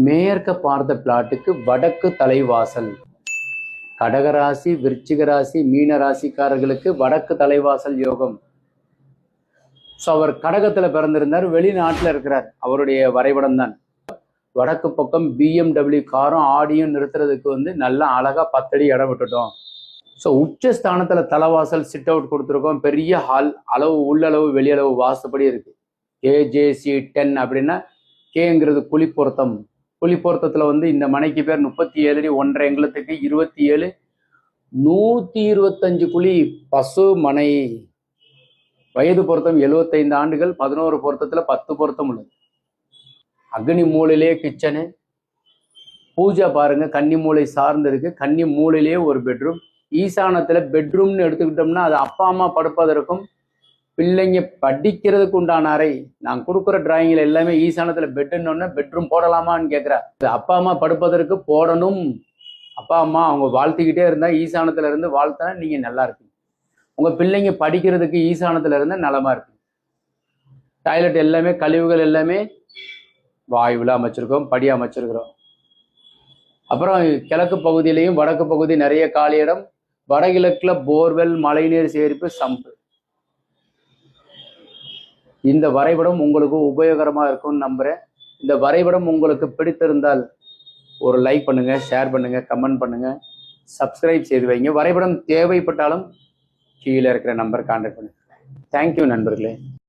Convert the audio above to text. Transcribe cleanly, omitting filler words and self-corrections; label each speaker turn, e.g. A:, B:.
A: மேற்க பார்த்த பிளாட்டுக்கு வடக்கு தலைவாசல். கடகராசி, விருச்சிக ராசி, மீன ராசிக்காரர்களுக்கு வடக்கு தலைவாசல் யோகம். ஸோ அவர் கடகத்துல பிறந்திருந்தார், வெளிநாட்டில் இருக்கிறார். அவருடைய வரைபடம் தான். வடக்கு பக்கம் BMW காரும் ஆடியும் நிறுத்துறதுக்கு நல்லா அழகா 10 அடி இடம் விட்டுட்டோம். ஸோ உச்சஸ்தானத்துல தலைவாசல் சிட் அவுட் கொடுத்துருக்கோம். பெரிய ஹால், அளவு உள்ளளவு வெளியளவு வாசப்படி இருக்கு. KJC 10 அப்படின்னா கேங்கிறது குழி பொருத்தம். குழி பொருத்தத்துல இந்த மனைக்கு பேர் 37 அடி 1.5 அங்குலத்துக்கு 27 125 குழி பசு மனை. வயது பொருத்தம் 75 ஆண்டுகள். 11 பொருத்தத்துல 10 பொருத்தம் உள்ளது. அக்னி மூலையிலே கிச்சனு. பூஜை பாருங்க, கன்னி மூலை சார்ந்து இருக்கு. கன்னி மூலையிலேயே ஒரு பெட்ரூம். ஈசானத்துல பெட்ரூம்னு எடுத்துக்கிட்டோம்னா அது அப்பா அம்மா படுப்பதற்கும் பிள்ளைங்க படிக்கிறதுக்கு உண்டான அறை. நான் கொடுக்குற டிராயிங்ல எல்லாமே ஈசானத்துல பெட்டுன்னு பெட்ரூம் போடலாமான்னு கேட்குறா. அப்பா அம்மா படுப்பதற்கு போடணும். அப்பா அம்மா அவங்க வாழ்த்திக்கிட்டே இருந்தா ஈசானத்துல இருந்து வாழ்த்தனா நீங்க நல்லா இருப்பீங்க. உங்க பிள்ளைங்க படிக்கிறதுக்கு ஈசானத்துல இருந்து நலமா இருக்கு. டாய்லெட் எல்லாமே கழிவுகள் எல்லாமே வாயுவில் அமைச்சிருக்கோம், படி அமைச்சிருக்கிறோம். அப்புறம் கிழக்கு பகுதியிலையும் வடக்கு பகுதி நிறைய காலி இடம். வடகிழக்குல போர்வெல், மழைநீர் சேரிப்பு, சம்பு. இந்த வரைபடம் உங்களுக்கு உபயோகரமா இருக்கும்னு நம்புறேன். இந்த வரைபடம் உங்களுக்கு பிடித்திருந்தால் ஒரு லைக் பண்ணுங்க, ஷேர் பண்ணுங்க, கமெண்ட் பண்ணுங்க, சப்ஸ்கிரைப் செய்து வைங்க. வரைபடம் தேவைப்பட்டாலும் கீழே இருக்கிற நம்பர் கான்டாக்ட் பண்ணுங்க. தேங்க்யூ நண்பர்களே.